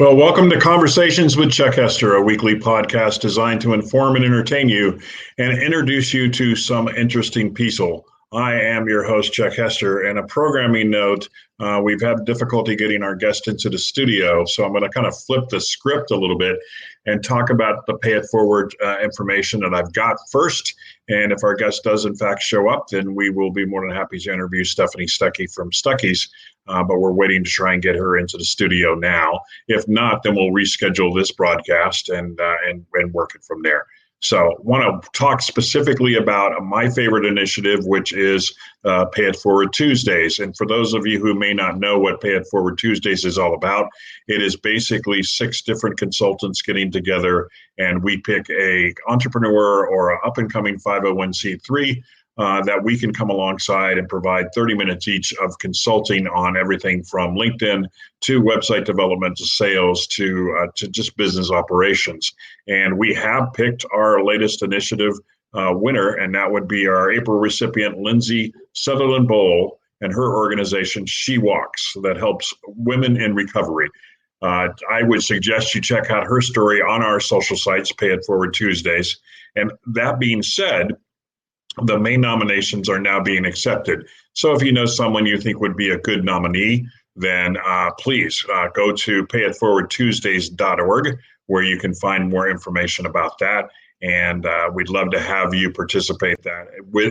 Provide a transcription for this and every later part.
Well, welcome to Conversations with Chuck Hester, a weekly podcast designed to inform and entertain you and introduce you to some interesting people. I am your host, Chuck Hester, and a programming note, we've had difficulty getting our guest into the studio, so I'm going to kind of flip the script a little bit and talk about the pay it forward information that I've got first. And if our guest does in fact show up, then we will be more than happy to interview Stephanie Stuckey from Stuckey's. But we're waiting to try and get her into the studio now. If not, then we'll reschedule this broadcast and work it from there. So want to talk specifically about my favorite initiative, which is Pay It Forward Tuesdays. And for those of you who may not know what Pay It Forward Tuesdays is all about, it is basically 6 different consultants getting together, and we pick a entrepreneur or an up-and-coming 501c3 that we can come alongside and provide 30 minutes each of consulting on everything from LinkedIn to website development to sales to just business operations. And we have picked our latest initiative winner, and that would be our April recipient, Lindsay Sutherland Bowl, and her organization, She Walks, that helps women in recovery. I would suggest you check out her story on our social sites, Pay It Forward Tuesdays. And that being said, the main nominations are now being accepted. So if you know someone you think would be a good nominee, then please go to payitforwardtuesdays.org, where you can find more information about that. And we'd love to have you participate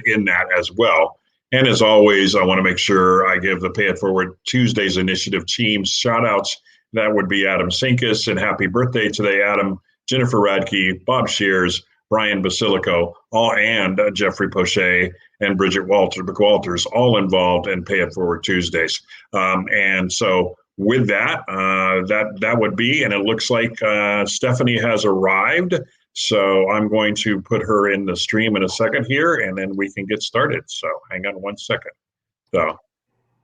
in that as well. And as always, I want to make sure I give the Pay It Forward Tuesdays initiative team shout outs. That would be Adam Sinkus, and happy birthday today, Adam, Jennifer Radke, Bob Shears, Brian Basilico, and Jeffrey Poche and Bridget Walters, all involved in Pay It Forward Tuesdays. And so with that, that would be, and it looks like Stephanie has arrived. So I'm going to put her in the stream in a second here, and then we can get started. So hang on one second. So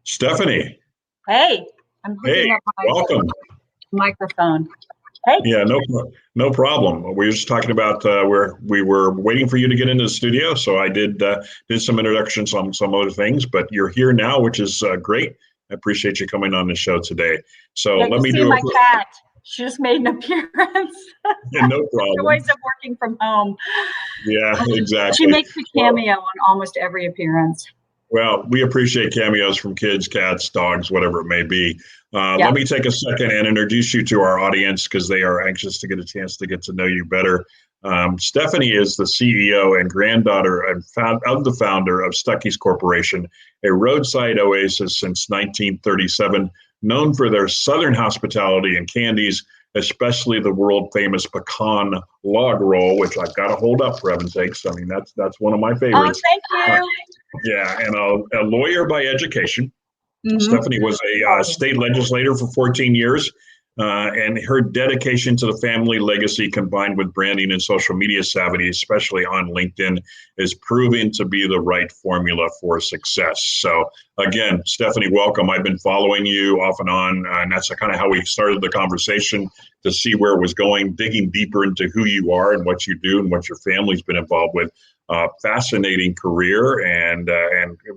Stephanie. Hey, I'm hooking up my welcome. microphone. Hey. Yeah, no problem. We were just talking about we were waiting for you to get into the studio, so I did some introductions on some other things, but you're here now, which is great. I appreciate you coming on the show today. So let me do my cat. She just made an appearance. Yeah, no problem. The joys of working from home. Yeah, exactly. She makes a cameo on almost every appearance. Well, we appreciate cameos from kids, cats, dogs, whatever it may be. Let me take a second and introduce you to our audience, because they are anxious to get a chance to get to know you better. Stephanie is the CEO and granddaughter of the founder of Stuckey's Corporation, a roadside oasis since 1937, known for their southern hospitality and candies, especially the world famous pecan log roll, which I've got to hold up for heaven's sakes. I mean, that's one of my favorites. Oh, thank you. Yeah, and a lawyer by education. Mm-hmm. Stephanie was a state legislator for 14 years, and her dedication to the family legacy combined with branding and social media savvy, especially on LinkedIn, is proving to be the right formula for success. So again, Stephanie, welcome. I've been following you off and on, and that's kind of how we started the conversation, to see where it was going, digging deeper into who you are and what you do and what your family's been involved with. Fascinating career, and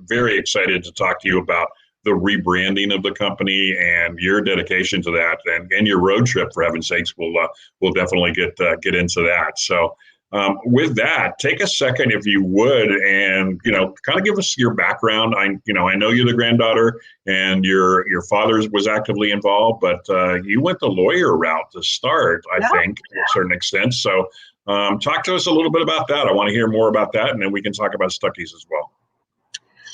very excited to talk to you about the rebranding of the company and your dedication to that, and your road trip, for heaven's sakes. We'll definitely get into that. So with that, take a second, if you would, and kind of give us your background. I know you're the granddaughter, and your father was actively involved, but you went the lawyer route to start, I think, to a certain extent. So talk to us a little bit about that. I want to hear more about that, and then we can talk about Stuckey's as well.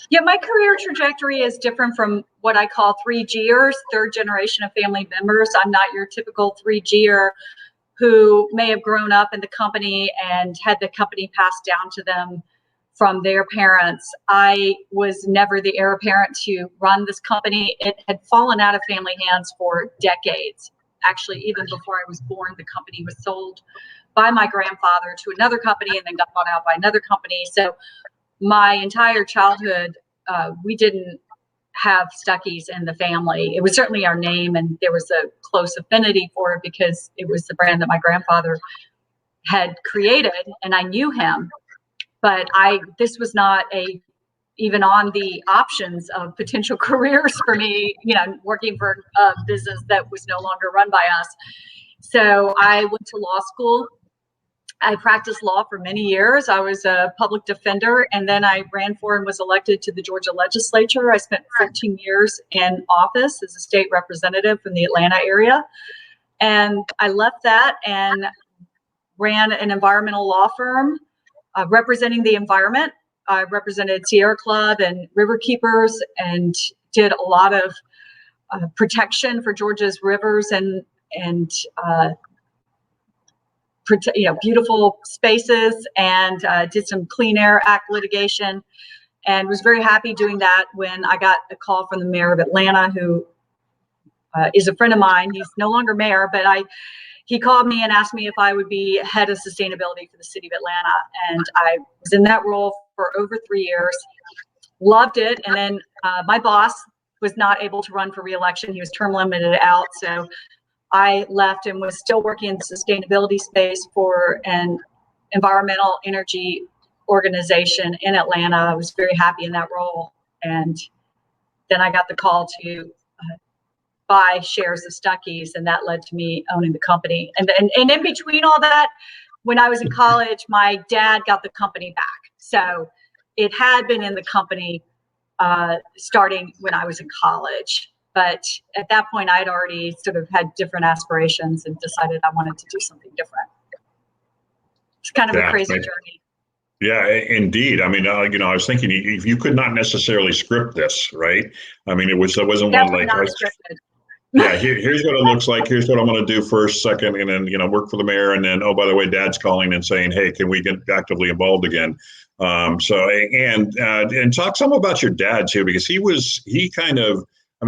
Yeah, my career trajectory is different from what I call 3Gers, third generation of family members. I'm not your typical 3Ger who may have grown up in the company and had the company passed down to them from their parents. I was never the heir apparent to run this company. It had fallen out of family hands for decades. Actually, even before I was born, the company was sold by my grandfather to another company and then got bought out by another company. So my entire childhood, we didn't have Stuckey's in the family. It was certainly our name, and there was a close affinity for it because it was the brand that my grandfather had created, and I knew him. But this was not a even on the options of potential careers for me, working for a business that was no longer run by us. So I went to law school. I practiced law for many years. I was a public defender, and then I ran for and was elected to the Georgia legislature. I spent 14 years in office as a state representative from the Atlanta area. And I left that and ran an environmental law firm representing the environment. I represented Sierra Club and River Keepers and did a lot of protection for Georgia's rivers and beautiful spaces, and did some Clean Air Act litigation, and was very happy doing that when I got a call from the mayor of Atlanta, who is a friend of mine. He's no longer mayor, but he called me and asked me if I would be head of sustainability for the city of Atlanta. And I was in that role for over 3 years, loved it. And then my boss was not able to run for re-election. He was term limited out. So I left and was still working in the sustainability space for an environmental energy organization in Atlanta. I was very happy in that role. And then I got the call to buy shares of Stuckey's, and that led to me owning the company. And in between all that, when I was in college, my dad got the company back. So it had been in the company starting when I was in college. But at that point, I'd already sort of had different aspirations and decided I wanted to do something different. It's kind of a crazy journey. Yeah, indeed. I mean, I was thinking if you could not necessarily script this, right? I mean, it wasn't one like, yeah, here's what it looks like. Here's what I'm going to do first, second, and then, work for the mayor. And then, oh, by the way, Dad's calling and saying, hey, can we get actively involved again? And talk some about your dad too, because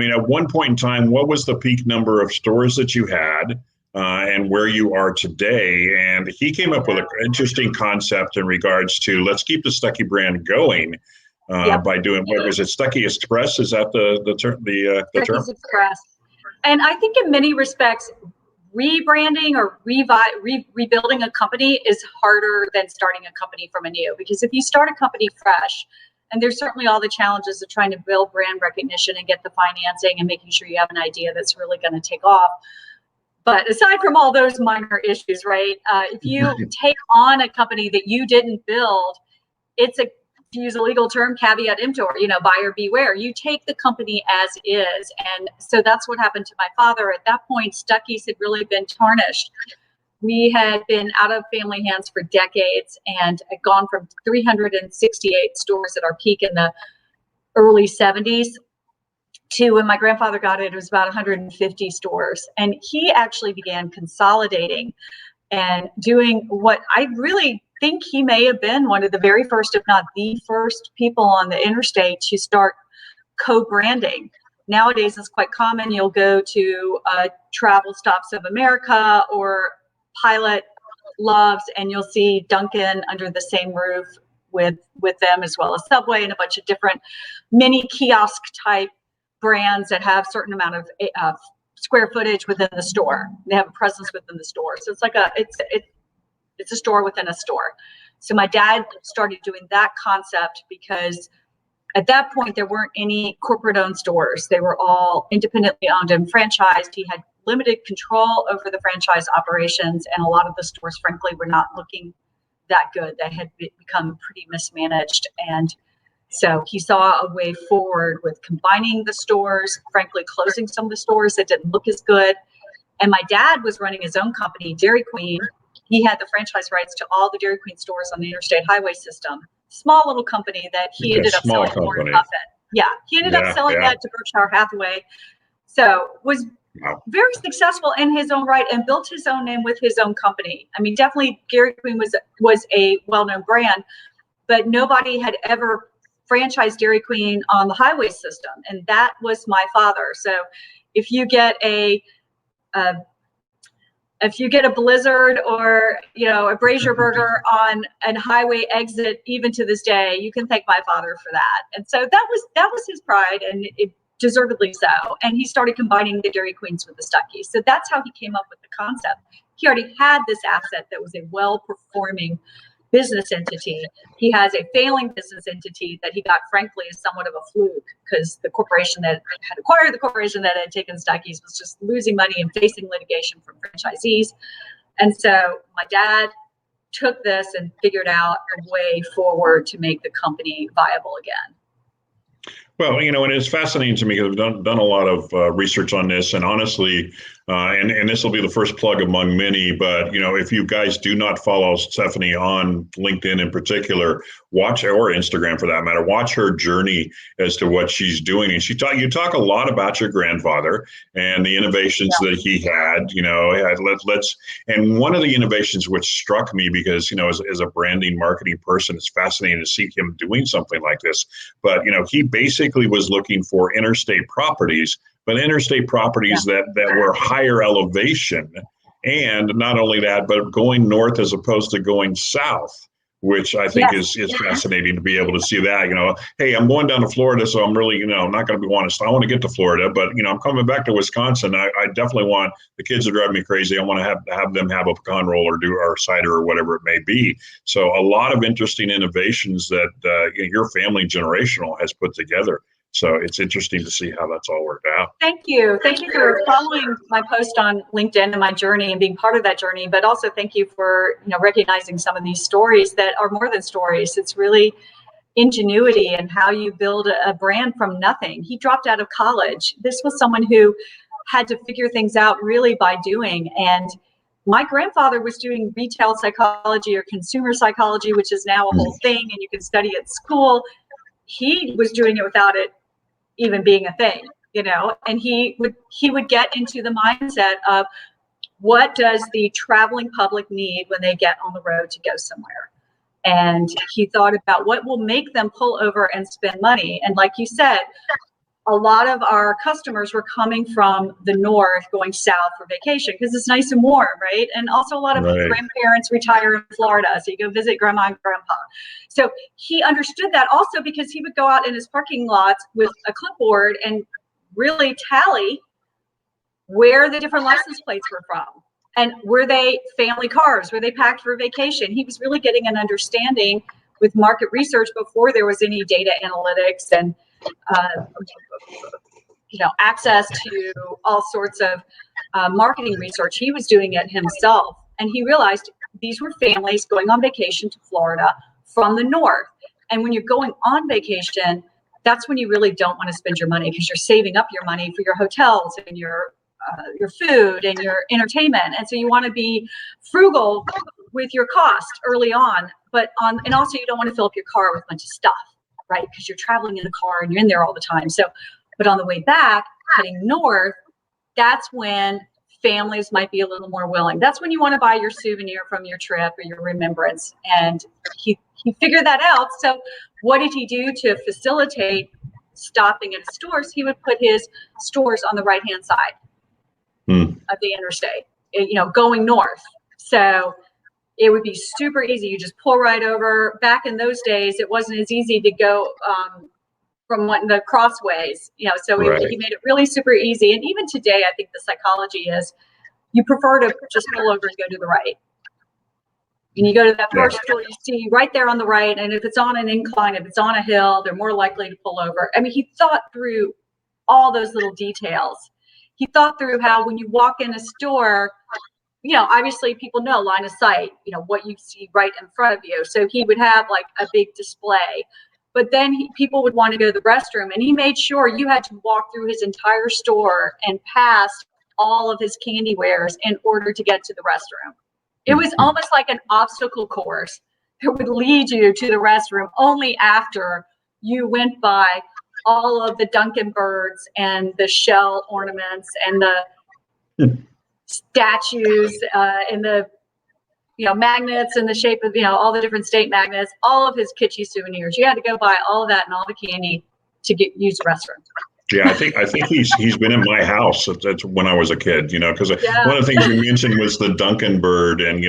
at one point in time, what was the peak number of stores that you had and where you are today? And he came up with an interesting concept in regards to let's keep the Stuckey brand going by doing, what was it, Stuckey Express? Is that the term? Stuckey's Express. And I think in many respects, rebranding or rebuilding a company is harder than starting a company from anew, because if you start a company fresh, and there's certainly all the challenges of trying to build brand recognition and get the financing and making sure you have an idea that's really going to take off. But aside from all those minor issues, right, if you take on a company that you didn't build, it's to use a legal term, caveat emptor, buyer beware. You take the company as is. And so that's what happened to my father. At that point, Stuckey's had really been tarnished. We had been out of family hands for decades and had gone from 368 stores at our peak in the early 70s to when my grandfather got it was about 150 stores. And he actually began consolidating and doing what I really think he may have been one of the very first, if not the first people on the interstate to start co-branding. Nowadays, it's quite common. You'll go to Travel Stops of America or Pilot Loves, and you'll see Dunkin' under the same roof with them, as well as Subway and a bunch of different mini kiosk type brands that have a certain amount of square footage within the store. They have a presence within the store. So it's like it's a store within a store. So my dad started doing that concept because at that point, there weren't any corporate-owned stores. They were all independently owned and franchised. He had limited control over the franchise operations, and a lot of the stores, frankly, were not looking that good. They had become pretty mismanaged. And so he saw a way forward with combining the stores, frankly, closing some of the stores that didn't look as good. And my dad was running his own company, Dairy Queen. He had the franchise rights to all the Dairy Queen stores on the interstate highway system. Small little company that he ended up selling to Warren Buffett. Yeah, he ended up selling that to Berkshire Hathaway. So was very successful in his own right and built his own name with his own company. I mean, definitely Dairy Queen was a well-known brand, but nobody had ever franchised Dairy Queen on the highway system, and that was my father. So if you get a Blizzard or a Brazier burger on a highway exit, even to this day, you can thank my father for that. And so that was his pride, and it deservedly so. And he started combining the Dairy Queens with the Stuckey. So that's how he came up with the concept. He already had this asset that was a well-performing business entity. He has a failing business entity that he got, frankly, is somewhat of a fluke, because the corporation that had acquired the corporation that had taken Stuckey's was just losing money and facing litigation from franchisees. And so my dad took this and figured out a way forward to make the company viable again. Well, and it's fascinating to me because I've done a lot of research on this, and honestly, and this will be the first plug among many, but if you guys do not follow Stephanie on LinkedIn in particular, watch, or Instagram for that matter, watch her journey as to what she's doing. And you talk a lot about your grandfather and the innovations that he had. And one of the innovations which struck me, because as a branding marketing person, it's fascinating to see him doing something like this. But he basically was looking for interstate properties, but interstate properties that were higher elevation. And not only that, but going north as opposed to going south, which I think is fascinating to be able to see that. Hey, I'm going down to Florida, so I'm really, not going to be wanting to, I want to get to Florida, but, I'm coming back to Wisconsin. I definitely want, the kids are driving me crazy. I want to have them have a pecan roll or cider or whatever it may be. So a lot of interesting innovations that your family generational has put together. So it's interesting to see how that's all worked out. Thank you. Thank you for following my post on LinkedIn and my journey and being part of that journey. But also thank you for recognizing some of these stories that are more than stories. It's really ingenuity and how you build a brand from nothing. He dropped out of college. This was someone who had to figure things out really by doing. And my grandfather was doing retail psychology or consumer psychology, which is now a whole thing, and you can study at school. He was doing it without it even being a thing, and he would get into the mindset of, what does the traveling public need when they get on the road to go somewhere? And he thought about what will make them pull over and spend money. And like you said, a lot of our customers were coming from the north going south for vacation because it's nice and warm, right? And also a lot of grandparents retire in Florida, so you go visit grandma and grandpa. So he understood that also, because he would go out in his parking lots with a clipboard and really tally where the different license plates were from. And were they family cars? Were they packed for vacation? He was really getting an understanding with market research before there was any data analytics and access to all sorts of marketing research. He was doing it himself, and he realized these were families going on vacation to Florida from the north. And when you're going on vacation, that's when you really don't want to spend your money, because you're saving up your money for your hotels and your food and your entertainment. And so you want to be frugal with your cost early on, and also you don't want to fill up your car with a bunch of stuff, right? Because you're traveling in a car and you're in there all the time. So, but on the way back, heading north, that's when families might be a little more willing. That's when you want to buy your souvenir from your trip or your remembrance. And he figured that out. So what did he do to facilitate stopping at stores? He would put his stores on the right-hand side of the interstate, going north. So it would be super easy. You just pull right over. Back in those days, it wasn't as easy to go from the crossways, so he made it really super easy. And even today, I think the psychology is you prefer to just pull over and go to the right. And you go to that first store you see right there on the right. And if it's on an incline, if it's on a hill, they're more likely to pull over. I mean, he thought through all those little details. He thought through how when you walk in a store, obviously people know line of sight, what you see right in front of you. So he would have like a big display, but then people would want to go to the restroom, and he made sure you had to walk through his entire store and past all of his candy wares in order to get to the restroom. It was almost like an obstacle course that would lead you to the restroom only after you went by all of the Duncan birds and the shell ornaments and the statues and the magnets in the shape of all the different state magnets, all of his kitschy souvenirs. You had to go buy all of that and all the candy to use the restroom. Yeah, I think he's been in my house. That's when I was a kid, because one of the things you mentioned was the Duncan bird, and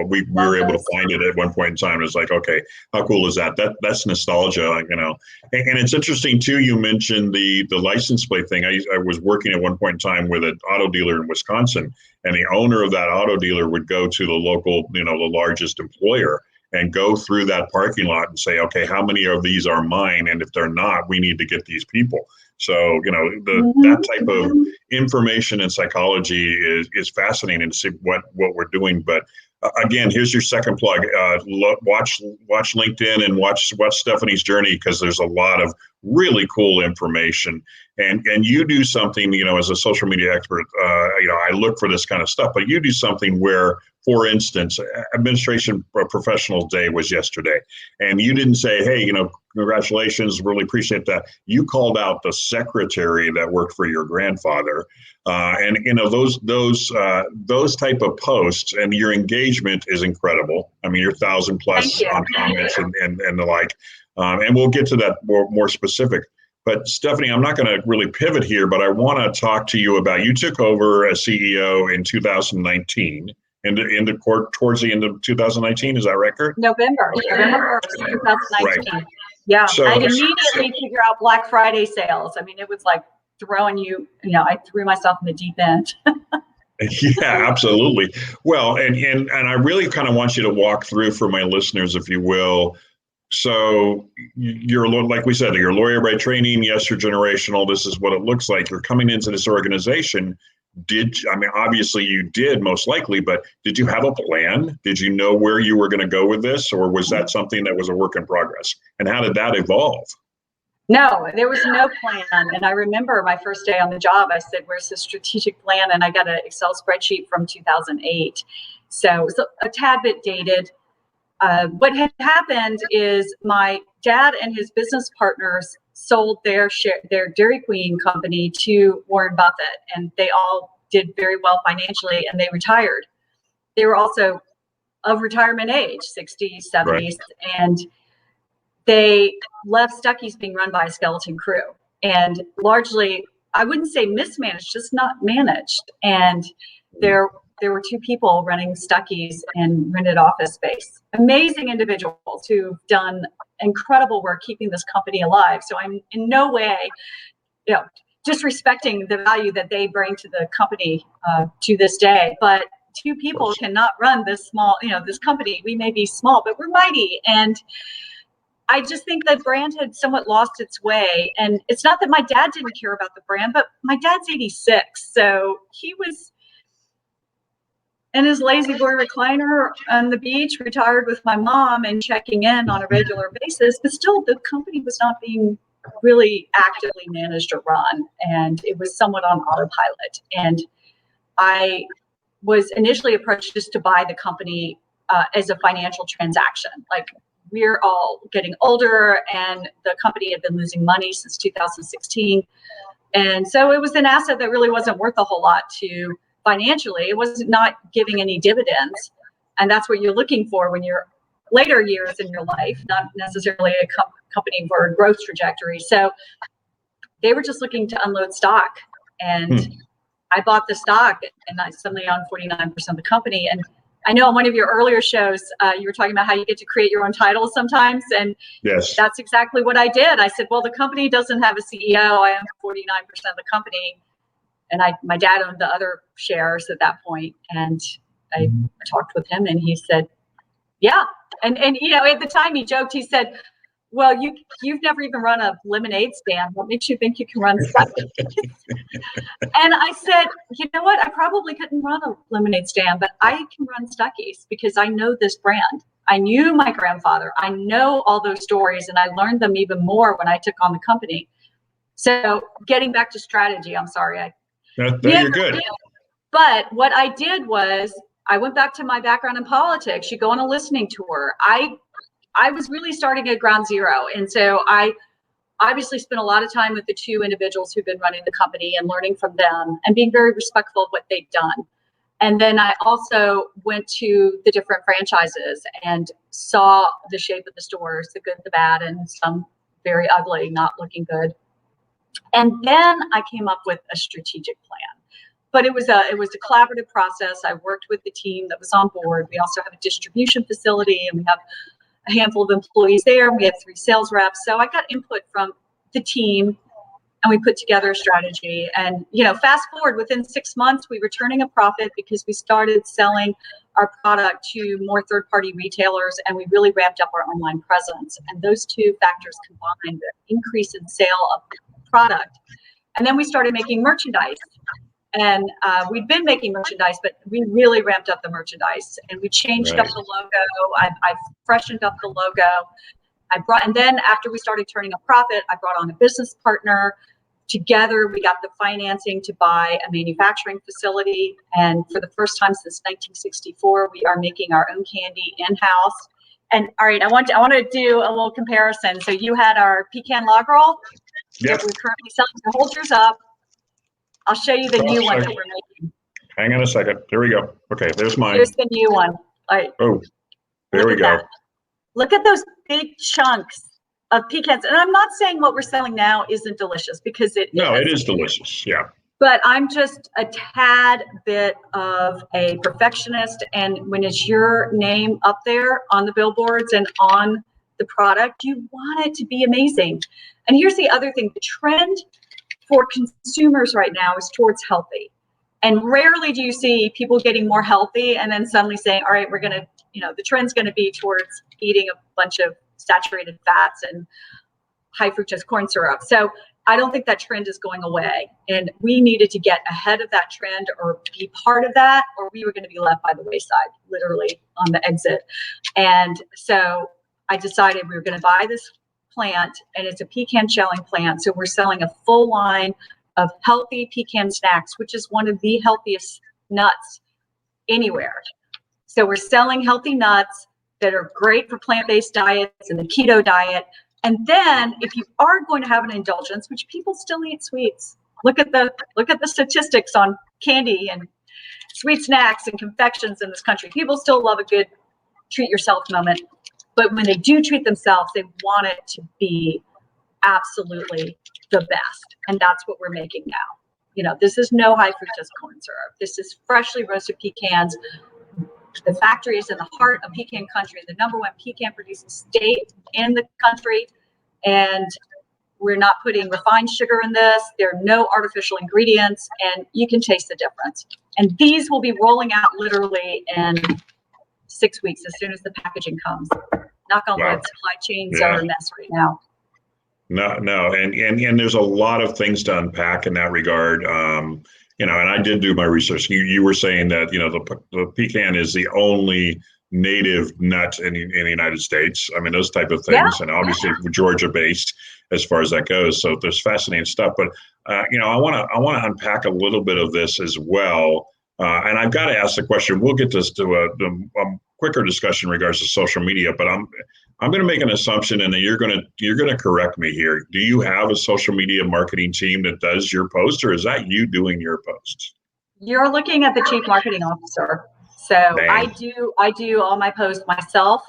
we were able to find it at one point in time. It's like, okay, how cool is that? That's nostalgia, and it's interesting too. You mentioned the license plate thing. I was working at one point in time with an auto dealer in Wisconsin, and the owner of that auto dealer would go to the local, the largest employer, and go through that parking lot and say, okay, how many of these are mine? And if they're not, we need to get these people. So, that type of information and psychology is fascinating to see what we're doing. But again, here's your second plug. Watch LinkedIn and watch Stephanie's journey, because there's a lot of really cool information. And you do something, as a social media expert, I look for this kind of stuff, but you do something where, for instance, Administration Professionals Day was yesterday, and you didn't say, hey, congratulations, really appreciate that. You called out the secretary that worked for your grandfather, and those type of posts, and your engagement is incredible. I mean, you're 1,000 plus on comments and the like, and we'll get to that more specific. But Stephanie, I'm not going to really pivot here, but I want to talk to you about, you took over as CEO in 2019, into court towards the end of 2019. Is that right, Kurt? November 1st, 2019. Right. Yeah, so, I immediately figure out Black Friday sales. I mean, it was like throwing I threw myself in the deep end. Yeah, absolutely. Well, and I really kind of want you to walk through for my listeners, if you will. So you're, like we said, you're a lawyer by training. Yes, you're generational. This is what it looks like. You're coming into this organization. Obviously you did, most likely, but did you have a plan? Did you know where you were going to go with this, or was that something that was a work in progress? And how did that evolve? No, there was no plan. And I remember my first day on the job, I said, where's the strategic plan? And I got an Excel spreadsheet from 2008. So it was a tad bit dated. What had happened is my dad and his business partners sold their Dairy Queen company to Warren Buffett, and they all did very well financially, and they retired. They were also of retirement age, 60s, 70s, right. And they left Stuckey's being run by a skeleton crew, and largely, I wouldn't say mismanaged, just not managed. And there were two people running Stuckey's and rented office space. Amazing individuals who've done incredible work keeping this company alive. So I'm in no way, disrespecting the value that they bring to the company to this day. But two people cannot run this small, this company. We may be small, but we're mighty. And I just think that brand had somewhat lost its way. And it's not that my dad didn't care about the brand, but my dad's 86. So he was in his lazy boy recliner on the beach, retired with my mom and checking in on a regular basis. But still, the company was not being really actively managed or run. And it was somewhat on autopilot. And I was initially approached just to buy the company as a financial transaction. Like, we're all getting older, and the company had been losing money since 2016. And so it was an asset that really wasn't worth a whole lot to financially. It was not giving any dividends. And that's what you're looking for when you're later years in your life, not necessarily a company for a growth trajectory. So they were just looking to unload stock. And I bought the stock, and I suddenly owned 49% of the company. And I know on one of your earlier shows, you were talking about how you get to create your own titles sometimes. And yes, that's exactly what I did. I said, well, the company doesn't have a CEO. I own 49% of the company. And my dad owned the other shares at that point. And I talked with him, and he said, yeah. And at the time he joked, he said, well, you've never even run a lemonade stand. What makes you think you can run Stuckey? And I said, you know what? I probably couldn't run a lemonade stand, but I can run Stuckey's because I know this brand. I knew my grandfather. I know all those stories, and I learned them even more when I took on the company. So getting back to strategy, I'm sorry. You're good. But what I did was I went back to my background in politics. You go on a listening tour. I was really starting at ground zero. And so I obviously spent a lot of time with the two individuals who've been running the company and learning from them and being very respectful of what they've done. And then I also went to the different franchises and saw the shape of the stores, the good, the bad, and some very ugly, not looking good. And then I came up with a strategic plan. But it was a collaborative process. I worked with the team that was on board. We also have a distribution facility, and we have a handful of employees there. We have 3 sales reps. So I got input from the team, and we put together a strategy. And, fast forward, within 6 months, we were turning a profit because we started selling our product to more third-party retailers, and we really ramped up our online presence. And those two factors combined, the increase in sale of product. And then we started making merchandise. And we'd been making merchandise, but we really ramped up the merchandise, and we changed up the logo. I freshened up the logo. And then after we started turning a profit, I brought on a business partner. Together, we got the financing to buy a manufacturing facility. And for the first time since 1964, we are making our own candy in-house. And all right, I want to do a little comparison. So you had our pecan log roll that we're currently selling. So hold yours up. I'll show you the new one that we're making. Hang on a second. There we go. Okay, there's mine. Here's the new one. All right. Oh, there we go. Look at those big chunks of pecans. And I'm not saying what we're selling now isn't delicious, because it is delicious. Yeah. But I'm just a tad bit of a perfectionist. And when it's your name up there on the billboards and on the product, you want it to be amazing. And here's the other thing. The trend for consumers right now is towards healthy. And rarely do you see people getting more healthy and then suddenly saying, all right, we're going to, the trend's going to be towards eating a bunch of saturated fats and high fructose corn syrup. So I don't think that trend is going away. And we needed to get ahead of that trend or be part of that, or we were going to be left by the wayside, literally on the exit. And so I decided we were going to buy this plant, and it's a pecan shelling plant. So we're selling a full line of healthy pecan snacks, which is one of the healthiest nuts anywhere. So we're selling healthy nuts that are great for plant-based diets and the keto diet. And then if you are going to have an indulgence, which people still eat sweets, look at the statistics on candy and sweet snacks and confections in this country. People still love a good treat yourself moment. But when they do treat themselves, they want it to be absolutely the best. And that's what we're making now. This is no high fructose corn syrup. This is freshly roasted pecans. The factory is in the heart of pecan country, the #1 pecan producing state in the country. And we're not putting refined sugar in this. There are no artificial ingredients, and you can taste the difference. And these will be rolling out literally in 6 weeks, as soon as the packaging comes. Knock on wood, supply chains are a mess right now. No, and there's a lot of things to unpack in that regard. And I did do my research. You were saying that the pecan is the only native nut in the United States. I mean, those type of things, and obviously Georgia based as far as that goes. So there's fascinating stuff. But I want to unpack a little bit of this as well. And I've got to ask the question. We'll get this to a quicker discussion in regards to social media, but I'm going to make an assumption, and then you're going to correct me here. Do you have a social media marketing team that does your posts, or is that you doing your posts? You're looking at the chief marketing officer. So I do all my posts myself.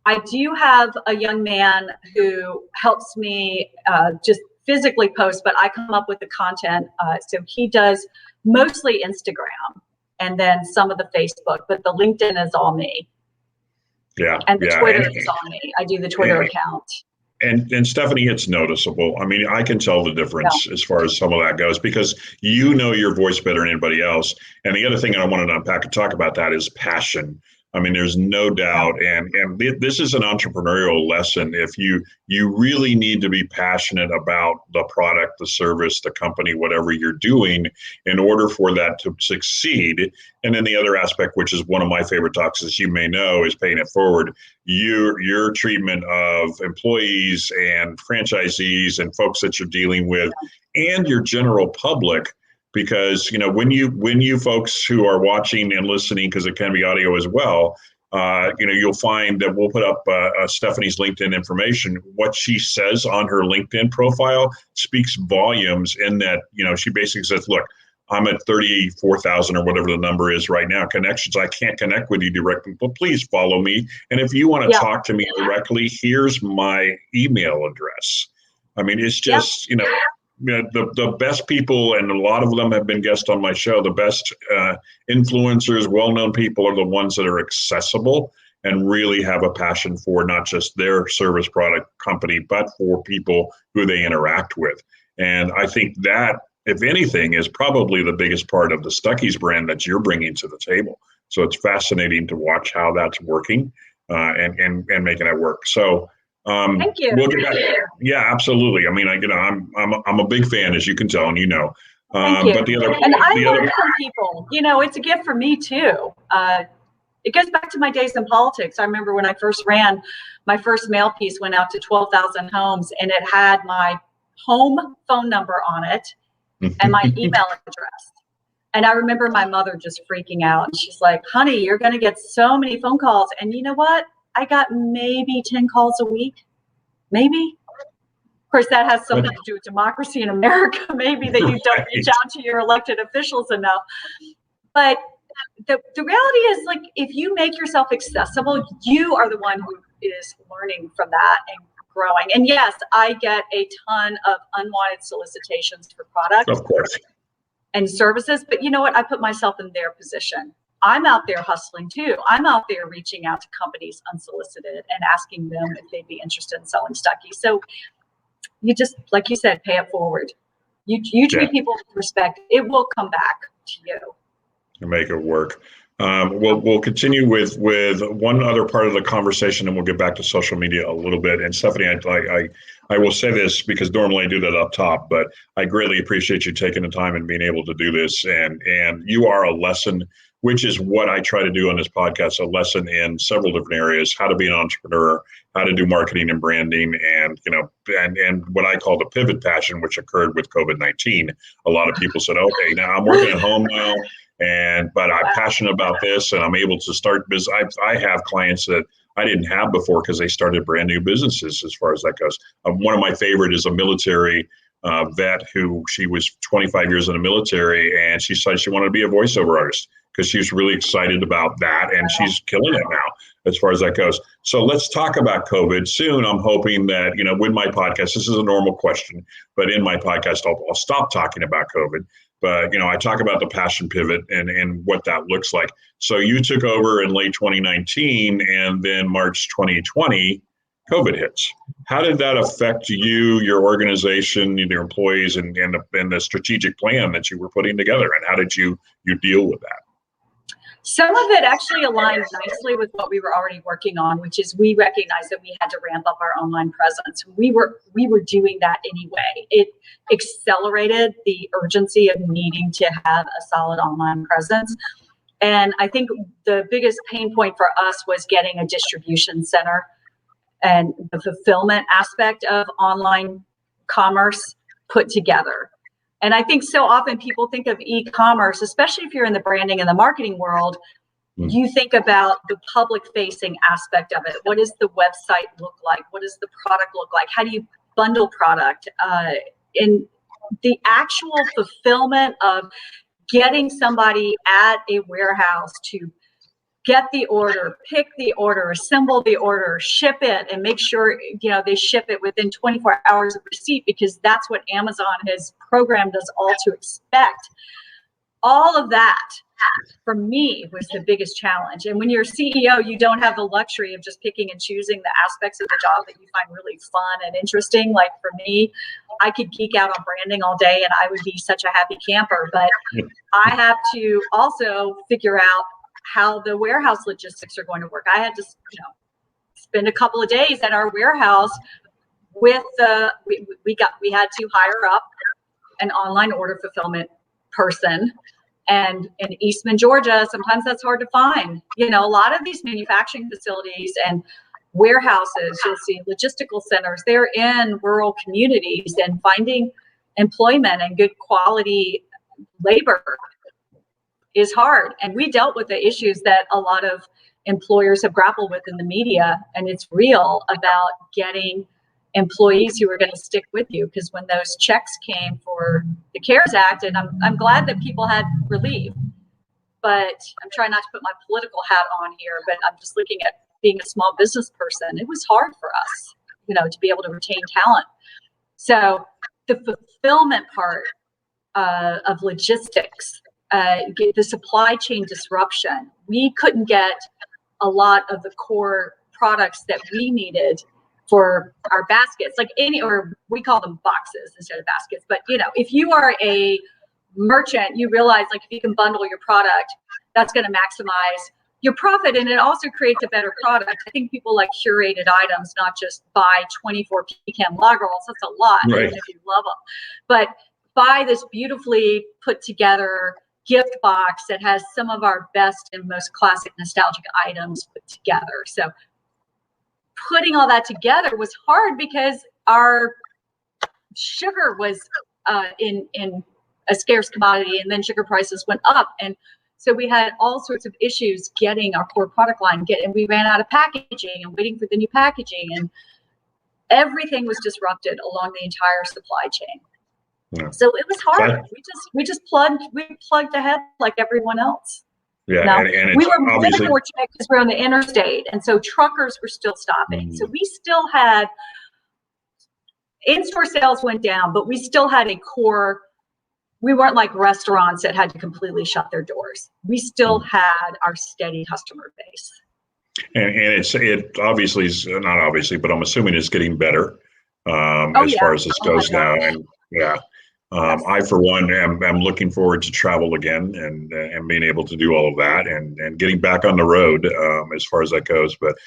I do have a young man who helps me just physically post, but I come up with the content. So he does mostly Instagram and then some of the Facebook, but the LinkedIn is all me. Yeah. And the Twitter is all me. I do the Twitter account. And Stephanie, it's noticeable. I mean, I can tell the difference as far as some of that goes, because you know your voice better than anybody else. And the other thing I wanted to unpack and talk about that is passion. I mean, there's no doubt. And this is an entrepreneurial lesson. If you really need to be passionate about the product, the service, the company, whatever you're doing in order for that to succeed. And then the other aspect, which is one of my favorite talks, as you may know, is paying it forward. Your treatment of employees and franchisees and folks that you're dealing with and your general public. Because when you folks who are watching and listening, because it can be audio as well, you'll find that we'll put up Stephanie's LinkedIn information. What she says on her LinkedIn profile speaks volumes. In that she basically says, "Look, I'm at 34,000 or whatever the number is right now connections. I can't connect with you directly, but please follow me. And if you want to talk to me directly, here's my email address." I mean, it's just the best people, and a lot of them have been guests on my show, the best influencers, well-known people are the ones that are accessible and really have a passion for not just their service product company, but for people who they interact with. And I think that, if anything, is probably the biggest part of the Stuckey's brand that you're bringing to the table. So it's fascinating to watch how that's working and making it work. So Thank you. we'll get back. Yeah, absolutely. I mean, I'm a big fan, as you can tell, and you know. Thank you. But And I learn from people. It's a gift for me too. It goes back to my days in politics. I remember when I first ran, my first mail piece went out to 12,000 homes, and it had my home phone number on it and my email address. And I remember my mother just freaking out. And she's like, honey, you're going to get so many phone calls. And you know what? I got maybe 10 calls a week. Maybe. Of course, that has something to do with democracy in America, maybe, that you don't reach out to your elected officials enough. But the reality is, like, if you make yourself accessible, you are the one who is learning from that and growing. And yes, I get a ton of unwanted solicitations for products. Of course. And services, but you know what? I put myself in their position. I'm out there hustling too. I'm out there reaching out to companies unsolicited and asking them if they'd be interested in selling Stuckey. So you just, like you said, pay it forward. You treat people with respect. It will come back to you. To make it work. We'll continue with one other part of the conversation, and we'll get back to social media a little bit. And Stephanie, I will say this because normally I do that up top, but I greatly appreciate you taking the time and being able to do this. And you are a lesson, which is what I try to do on this podcast, a lesson in several different areas: how to be an entrepreneur, how to do marketing and branding, and and what I call the pivot passion, which occurred with COVID-19. A lot of people said, okay, now I'm working at home now. But I'm passionate about this, and I'm able to start business. I have clients that I didn't have before because they started brand new businesses. As far as that goes, one of my favorite is a military vet who she was 25 years in the military, and she said she wanted to be a voiceover artist because she's really excited about that, and she's killing it now as far as that goes. So let's talk about COVID soon. I'm hoping that with my podcast, this is a normal question, but in my podcast, I'll stop talking about COVID. But, I talk about the passion pivot and what that looks like. So you took over in late 2019, and then March 2020, COVID hits. How did that affect you, your organization, your employees, and the strategic plan that you were putting together? And how did you deal with that? Some of it actually aligned nicely with what we were already working on, which is we recognized that we had to ramp up our online presence. We were doing that anyway. It accelerated the urgency of needing to have a solid online presence. And I think the biggest pain point for us was getting a distribution center and the fulfillment aspect of online commerce put together. And I think so often people think of e-commerce, especially if you're in the branding and the marketing world, you think about the public-facing aspect of it. What does the website look like? What does the product look like? How do you bundle product? In the actual fulfillment of getting somebody at a warehouse to get the order, pick the order, assemble the order, ship it, and make sure they ship it within 24 hours of receipt, because that's what Amazon has programmed us all to expect. All of that, for me, was the biggest challenge. And when you're a CEO, you don't have the luxury of just picking and choosing the aspects of the job that you find really fun and interesting. Like for me, I could geek out on branding all day and I would be such a happy camper, but I have to also figure out how the warehouse logistics are going to work. I had to, spend a couple of days at our warehouse with we had to hire up an online order fulfillment person. And in Eastman, Georgia, sometimes that's hard to find. A lot of these manufacturing facilities and warehouses, you'll see logistical centers, they're in rural communities, and finding employment and good quality labor is hard. And we dealt with the issues that a lot of employers have grappled with in the media, and it's real about getting employees who are going to stick with you. Because when those checks came for the CARES Act, and I'm glad that people had relief, but I'm trying not to put my political hat on here, but I'm just looking at being a small business person. It was hard for us, to be able to retain talent. So the fulfillment part of logistics, the supply chain disruption, we couldn't get a lot of the core products that we needed for our baskets, or we call them boxes instead of baskets. But if you are a merchant, you realize like if you can bundle your product, that's going to maximize your profit, and it also creates a better product. I think people like curated items, not just buy 24 pecan log rolls. That's a lot, Right. even if you love them. But buy this beautifully put together gift box that has some of our best and most classic nostalgic items put together. So putting all that together was hard because our sugar was in a scarce commodity, and then sugar prices went up, and so we had all sorts of issues getting our core product line, and we ran out of packaging and waiting for the new packaging, and everything was disrupted along the entire supply chain. Yeah. So it was hard. We just plugged ahead like everyone else. Yeah, no, and we were really fortunate because we're on the interstate, and so truckers were still stopping. So we still had in-store sales went down, but we still had a core. We weren't like restaurants that had to completely shut their doors. We still had our steady customer base. And it obviously is not obviously, but I'm assuming it's getting better as far as this goes now. And yeah, I for one am looking forward to travel again and being able to do all of that and getting back on the road as far as that goes. But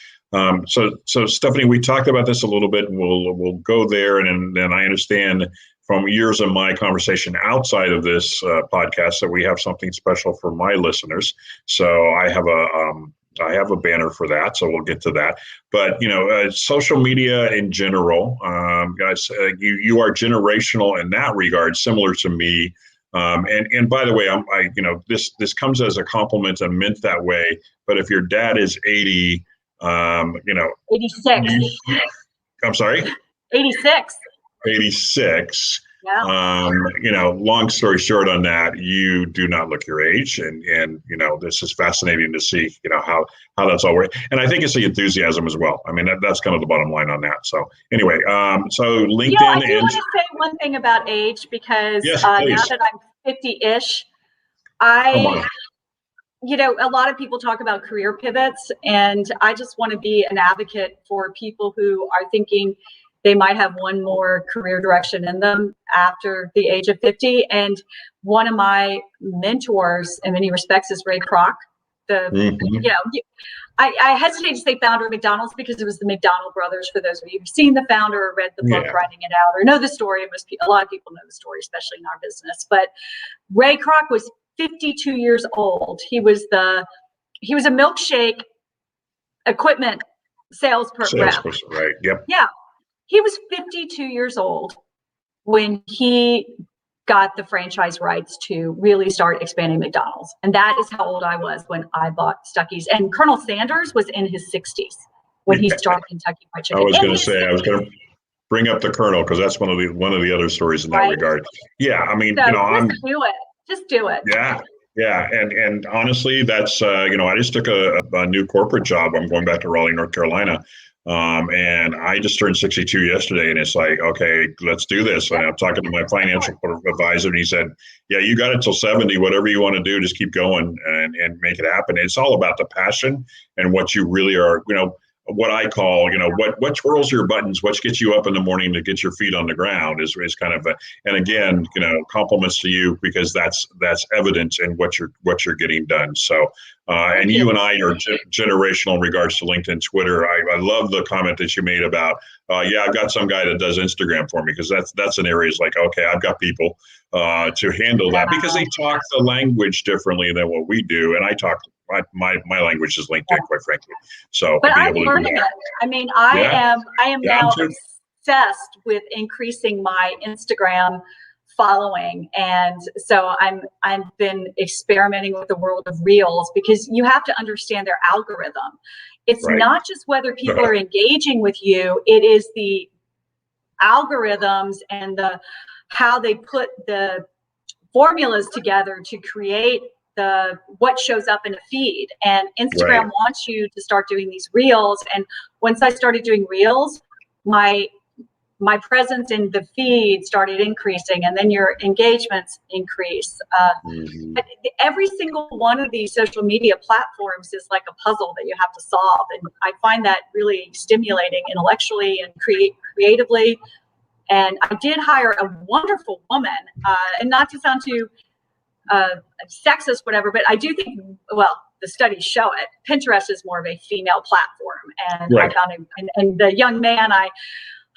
so Stephanie, we talked about this a little bit, and we'll go there. And then I understand from years of my conversation outside of this podcast that we have something special for my listeners. So I have a banner for that, so we'll get to that. But social media in general, guys, you are generational in that regard, similar to me. And by the way, this comes as a compliment and meant that way. But if your dad is 80, 86. I'm sorry. 86. 86. Yeah. Long story short on that, you do not look your age, and this is fascinating to see, how that's all working. And I think it's the enthusiasm as well. I mean, that's kind of the bottom line on that. So anyway, so LinkedIn. I do want to say one thing about age, because now that I'm 50-ish, a lot of people talk about career pivots, and I just want to be an advocate for people who are thinking they might have one more career direction in them after the age of 50. And one of my mentors in many respects is Ray Kroc. I hesitate to say founder of McDonald's because it was the McDonald brothers, for those of you who've seen the founder or read the book Writing It Out or know the story. A lot of people know the story, especially in our business. But Ray Kroc was 52 years old. He was a milkshake equipment salesperson. Right. Yep. Yeah. He was 52 years old when he got the franchise rights to really start expanding McDonald's. And that is how old I was when I bought Stuckey's. And Colonel Sanders was in his 60s when he started Kentucky Fried Chicken. I was going to bring up the Colonel because that's one of the other stories in that regard. Yeah, I mean, Just do it. Yeah. Yeah, and honestly, that's I just took a new corporate job. I'm going back to Raleigh, North Carolina. And I just turned 62 yesterday, and it's like, okay, let's do this. And I'm talking to my financial advisor, and he said, yeah, you got it till 70, whatever you want to do, just keep going and make it happen. It's all about the passion and what you really are, what I call, what twirls your buttons, what gets you up in the morning to get your feet on the ground is kind of and again, compliments to you, because that's evident in what you're getting done. So, and you and I are generational in regards to LinkedIn, Twitter. I love the comment that you made about, I've got some guy that does Instagram for me, because that's an area is like, okay, I've got people to handle that, because they talk the language differently than what we do. And I talk, my language is LinkedIn, quite frankly. So, but I'm learning it. I mean, I am now obsessed with increasing my Instagram following, and so I've been experimenting with the world of Reels, because you have to understand their algorithm. It's not just whether people are engaging with you; it is the algorithms and how they put the formulas together to create what shows up in a feed. And Instagram wants you to start doing these Reels. And once I started doing Reels, my presence in the feed started increasing, and then your engagements increase. But every single one of these social media platforms is like a puzzle that you have to solve. And I find that really stimulating intellectually and creatively. And I did hire a wonderful woman, and not to sound too sexist, whatever, but I do think, well, the studies show it. Pinterest is more of a female platform. And Right. I found and the young man I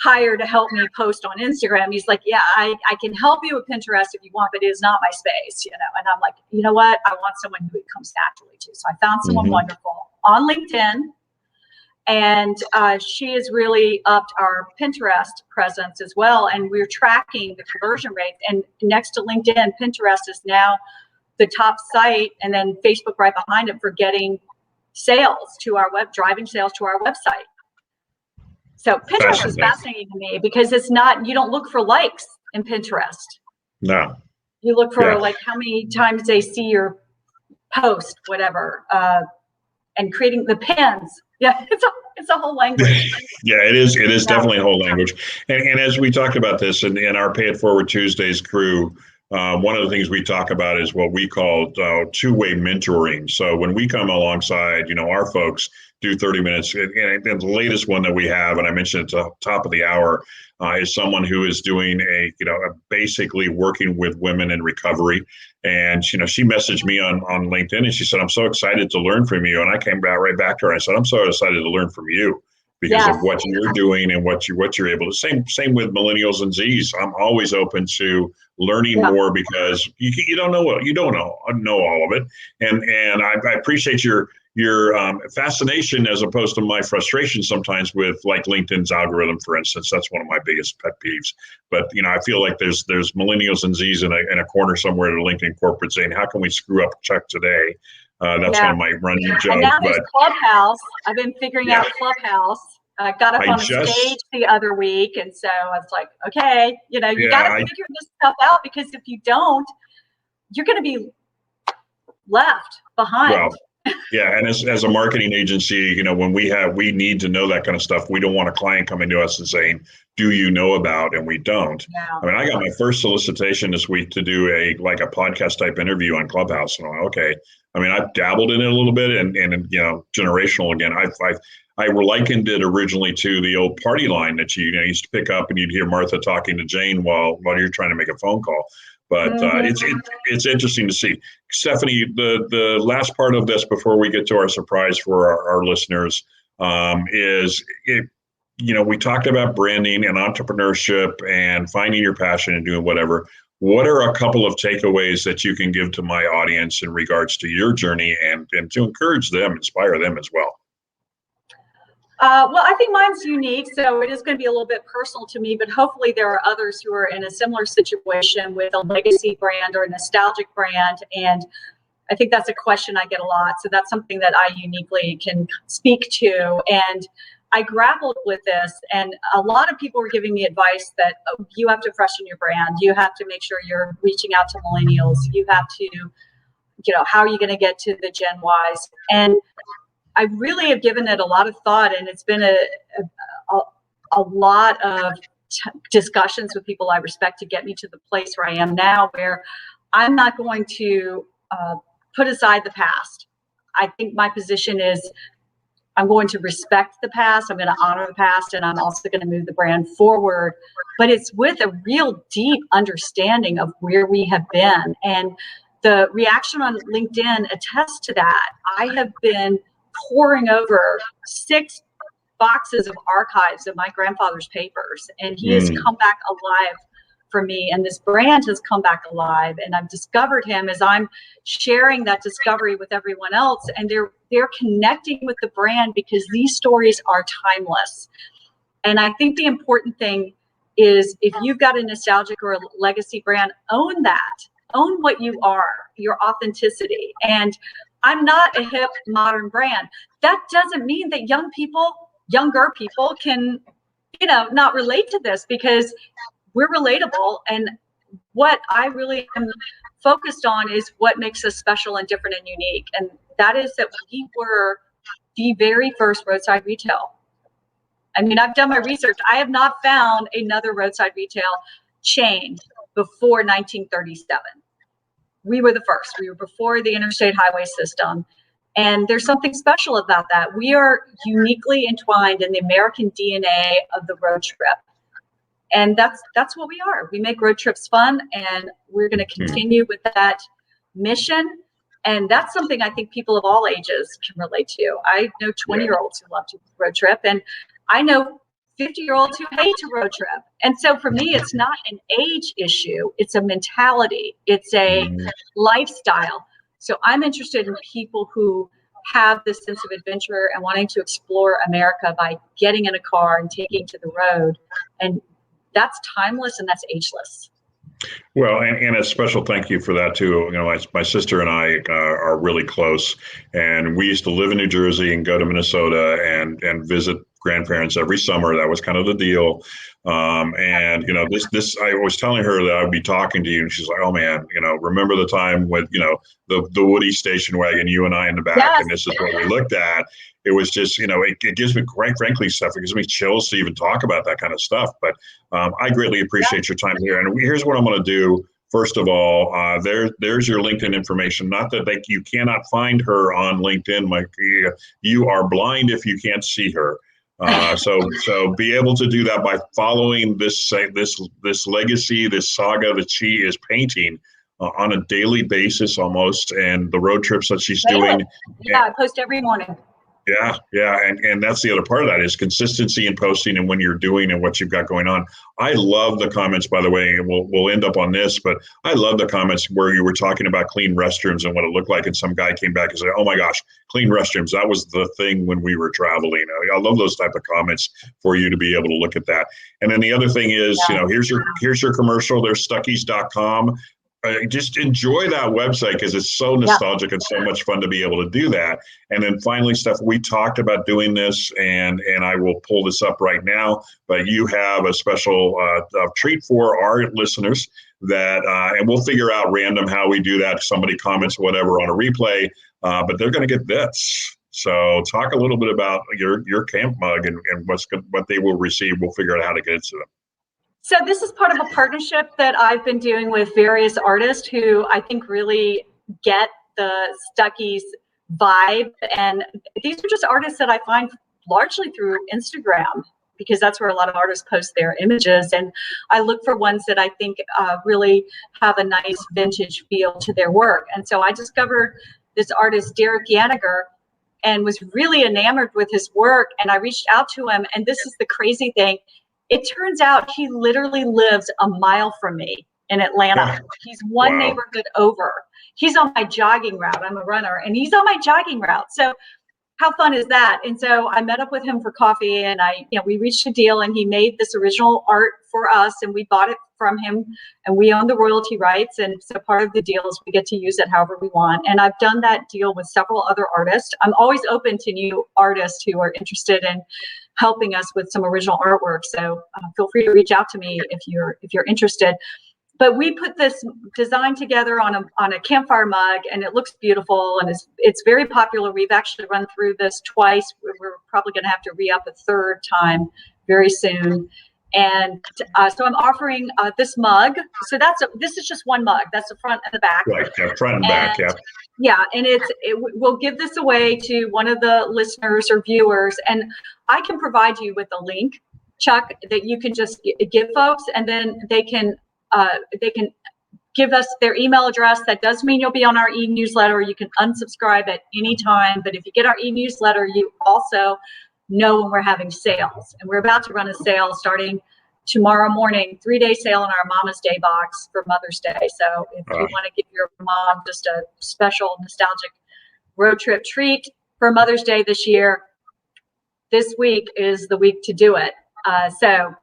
hired to help me post on Instagram, he's like, yeah, I can help you with Pinterest if you want, but it is not my space, you know? And I'm like, you know what? I want someone who it comes naturally to. So I found someone wonderful on LinkedIn. And she has really upped our Pinterest presence as well. And we're tracking the conversion rates. And next to LinkedIn, Pinterest is now the top site, and then Facebook right behind it for getting sales to our driving sales to our website. So Pinterest is fascinating to me because it's not, you don't look for likes in Pinterest. No. You look for like how many times they see your post, whatever, and creating the pins. Yeah, it's a whole language. Yeah, it is. It is definitely a whole language. And as we talked about this in our Pay It Forward Tuesdays crew, one of the things we talk about is what we call two-way mentoring. So when we come alongside, our folks do 30 minutes. And the latest one that we have, and I mentioned at the top of the hour, is someone who is doing basically working with women in recovery. And, she messaged me on LinkedIn and she said, I'm so excited to learn from you. And I came right back to her. I said, I'm so excited to learn from you because of what you're doing and what you're able to. Same with millennials and Zs. I'm always open to learning more because you don't know what you don't know all of it. And I appreciate your fascination as opposed to my frustration sometimes with like LinkedIn's algorithm, for instance. That's one of my biggest pet peeves. But I feel like there's millennials and Zs in a corner somewhere at a LinkedIn corporate saying, how can we screw up Chuck today? That's one of my running jokes. And now there's Clubhouse. I've been figuring out Clubhouse. I got up on a stage the other week, and so I was like, okay, you got to figure this stuff out because if you don't, you're going to be left behind. Well, yeah, and as a marketing agency, when we need to know that kind of stuff. We don't want a client coming to us and saying, "Do you know about?" And we don't. Yeah. I mean, I got my first solicitation this week to do a podcast type interview on Clubhouse, and I'm like, okay. I mean, I've dabbled in it a little bit, and generational again. I likened it originally to the old party line that you used to pick up, and you'd hear Martha talking to Jane while you're trying to make a phone call. But it's interesting to see. Stephanie, the last part of this before we get to our surprise for our listeners is we talked about branding and entrepreneurship and finding your passion and doing whatever. What are a couple of takeaways that you can give to my audience in regards to your journey and to encourage them, inspire them as well? Well, I think mine's unique, so it is going to be a little bit personal to me, but hopefully there are others who are in a similar situation with a legacy brand or a nostalgic brand. And I think that's a question I get a lot. So that's something that I uniquely can speak to. And I grappled with this, and a lot of people were giving me advice that you have to freshen your brand. You have to make sure you're reaching out to millennials. You have to, how are you going to get to the Gen Ys? And I really have given it a lot of thought, and it's been a lot of discussions with people I respect to get me to the place where I am now, where I'm not going to put aside the past. I think my position is I'm going to respect the past, I'm going to honor the past, and I'm also going to move the brand forward. But it's with a real deep understanding of where we have been. And the reaction on LinkedIn attests to that. I have been pouring over 6 boxes of archives of my grandfather's papers, and he has come back alive for me, and this brand has come back alive, and I've discovered him as I'm sharing that discovery with everyone else, and they're connecting with the brand because these stories are timeless. And I think the important thing is if you've got a nostalgic or a legacy brand, own that. Own what you are, your authenticity. And I'm not a hip modern brand. That doesn't mean that younger people can, not relate to this, because we're relatable. And what I really am focused on is what makes us special and different and unique. And that is that we were the very first roadside retail. I mean, I've done my research. I have not found another roadside retail chain before 1937. We were the first. We were before the interstate highway system. And there's something special about that. We are uniquely entwined in the American DNA of the road trip. And that's what we are. We make road trips fun, and we're going to continue with that mission. And that's something I think people of all ages can relate to. I know 20-year-olds who love to road trip, and I know 50-year-olds who hate to road trip. And so for me, it's not an age issue. It's a mentality. It's a lifestyle. So I'm interested in people who have this sense of adventure and wanting to explore America by getting in a car and taking to the road. And that's timeless and that's ageless. Well, and a special thank you for that too. You know, my sister and I are really close, and we used to live in New Jersey and go to Minnesota and visit grandparents every summer. That was kind of the deal. And you know, this I was telling her that I'd be talking to you, and she's like, "Oh man, you know, remember the time with the Woody station wagon, you and I in the back, Yes. and this is what we looked at." It was just, it gives me, quite frankly, stuff. It gives me chills to even talk about that kind of stuff. But I greatly appreciate your time here. And here's what I'm going to do. First of all, there's your LinkedIn information. Not that you cannot find her on LinkedIn, Mike. You are blind if you can't see her. So be able to do that by following this legacy, this saga that she is painting on a daily basis almost, and the road trips that she's doing. Yeah, I post every morning. Yeah. And that's the other part of that is consistency in posting and when you're doing and what you've got going on. I love the comments, by the way, and we'll end up on this, but I love the comments where you were talking about clean restrooms and what it looked like. And some guy came back and said, "Oh my gosh, clean restrooms. That was the thing when we were traveling." I love those type of comments for you to be able to look at that. And then the other thing is, here's your commercial. There's Stuckeys.com. Just enjoy that website because it's so nostalgic and so much fun to be able to do that. And then finally, Steph, we talked about doing this, and I will pull this up right now, but you have a special treat for our listeners that, and we'll figure out random how we do that. If somebody comments whatever on a replay, but they're going to get this. So talk a little bit about your camp mug and what they will receive. We'll figure out how to get it to them. So this is part of a partnership that I've been doing with various artists who I think really get the Stuckey's vibe. And these are just artists that I find largely through Instagram, because that's where a lot of artists post their images. And I look for ones that I think really have a nice vintage feel to their work. And so I discovered this artist, Derek Yaniger, and was really enamored with his work. And I reached out to him. And this is the crazy thing. It turns out he literally lives a mile from me in Atlanta. He's one neighborhood over. He's on my jogging route. I'm a runner, and he's on my jogging route. So how fun is that? And so I met up with him for coffee, and we reached a deal, and he made this original art for us, and we bought it from him, and we own the royalty rights. And so part of the deal is we get to use it however we want. And I've done that deal with several other artists. I'm always open to new artists who are interested in helping us with some original artwork. So feel free to reach out to me if you're interested. But we put this design together on a campfire mug, and it looks beautiful, and it's very popular. We've actually run through this twice. We're probably going to have to re-up a third time very soon. And so I'm offering this mug. So this is just one mug. That's the front and the back. Right, front and back, yeah. Yeah, and we'll give this away to one of the listeners or viewers, and I can provide you with a link, Chuck, that you can just give folks, and then they can give us their email address. That does mean you'll be on our e-newsletter. You can unsubscribe at any time, but if you get our e-newsletter, you also know when we're having sales, and we're about to run a sale starting tomorrow morning, 3-day sale on our Mama's Day box for Mother's Day. So if you want to give your mom just a special nostalgic road trip treat for Mother's Day this year, this week is the week to do it. So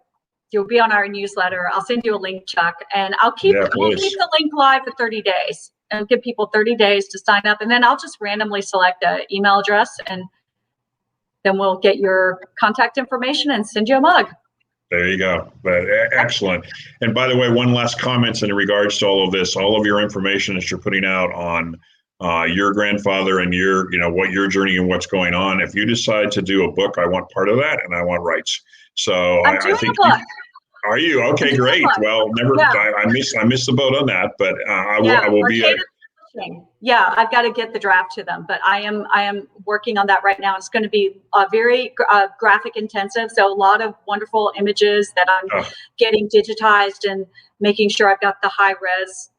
you'll be on our newsletter. I'll send you a link, Chuck, and we'll keep the link live for 30 days and give people 30 days to sign up. And then I'll just randomly select an email address, and then we'll get your contact information and send you a mug. There you go. Excellent. And by the way, one last comment in regards to all of this, all of your information that you're putting out on your grandfather and what your journey and what's going on. If you decide to do a book, I want part of that, and I want rights. So I'm doing a book. Are you? Okay, great. Well, I missed the boat on that, but I will be. Yeah, I've got to get the draft to them, but I am working on that right now. It's going to be very graphic intensive, so a lot of wonderful images that I'm getting digitized and making sure I've got the high res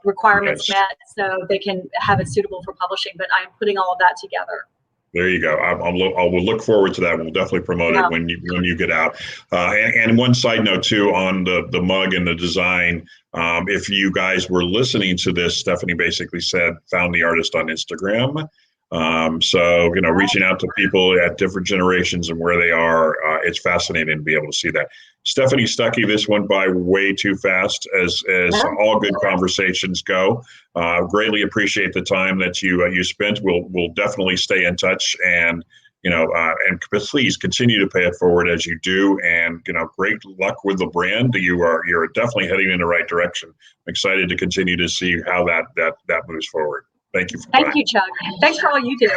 requirements Nice. met so they can have it suitable for publishing. But I'm putting all of that together. There you go. I will look forward to that. We'll definitely promote it when you get out. And one side note too on the mug and the design. If you guys were listening to this, Stephanie basically found the artist on Instagram. So reaching out to people at different generations and where they are, it's fascinating to be able to see that. Stephanie Stuckey, this went by way too fast, as all good conversations go. Greatly appreciate the time that you spent. We'll definitely stay in touch, and and please continue to pay it forward as you do. And great luck with the brand. You're definitely heading in the right direction. I'm excited to continue to see how that moves forward. Thank you. Thank you, Chuck. Thanks for all you do.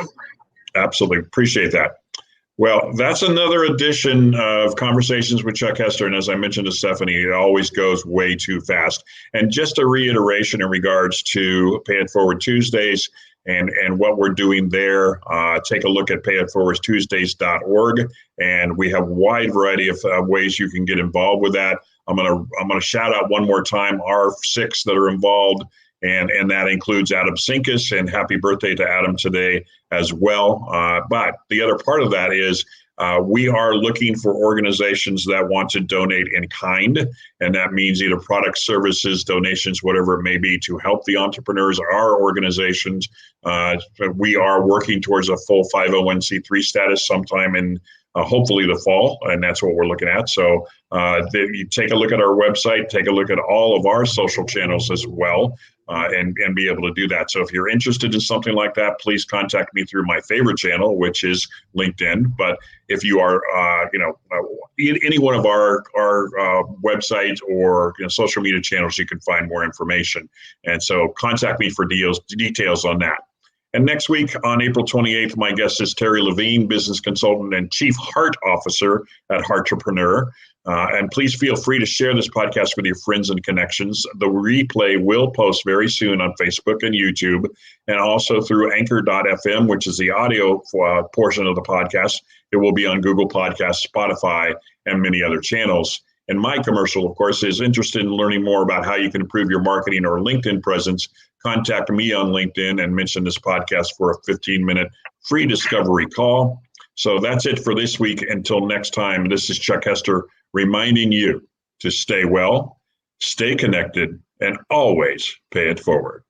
Absolutely. Appreciate that. Well, that's another edition of Conversations with Chuck Hester. And as I mentioned to Stephanie, it always goes way too fast. And just a reiteration in regards to Pay It Forward Tuesdays and what we're doing there, take a look at payitforwardtuesdays.org. And we have a wide variety of ways you can get involved with that. I'm gonna shout out one more time our 6 that are involved. And that includes Adam Sinkus, and happy birthday to Adam today as well. But the other part of that is we are looking for organizations that want to donate in kind. And that means either products, services, donations, whatever it may be, to help the entrepreneurs, our organizations. We are working towards a full 501c3 status sometime in hopefully the fall, and that's what we're looking at. So you take a look at our website, take a look at all of our social channels as well, and be able to do that. So if you're interested in something like that, please contact me through my favorite channel, which is LinkedIn. But if you are, any one of our websites or social media channels, you can find more information. And so contact me for details on that. And next week on April 28th, my guest is Terry Levine, business consultant and chief heart officer at Heartrepreneur. And please feel free to share this podcast with your friends and connections. The replay will post very soon on Facebook and YouTube, and also through anchor.fm, which is the audio portion of the podcast. It will be on Google Podcasts, Spotify, and many other channels. And my commercial, of course, is interested in learning more about how you can improve your marketing or LinkedIn presence. Contact me on LinkedIn and mention this podcast for a 15-minute free discovery call. So that's it for this week. Until next time, this is Chuck Hester reminding you to stay well, stay connected, and always pay it forward.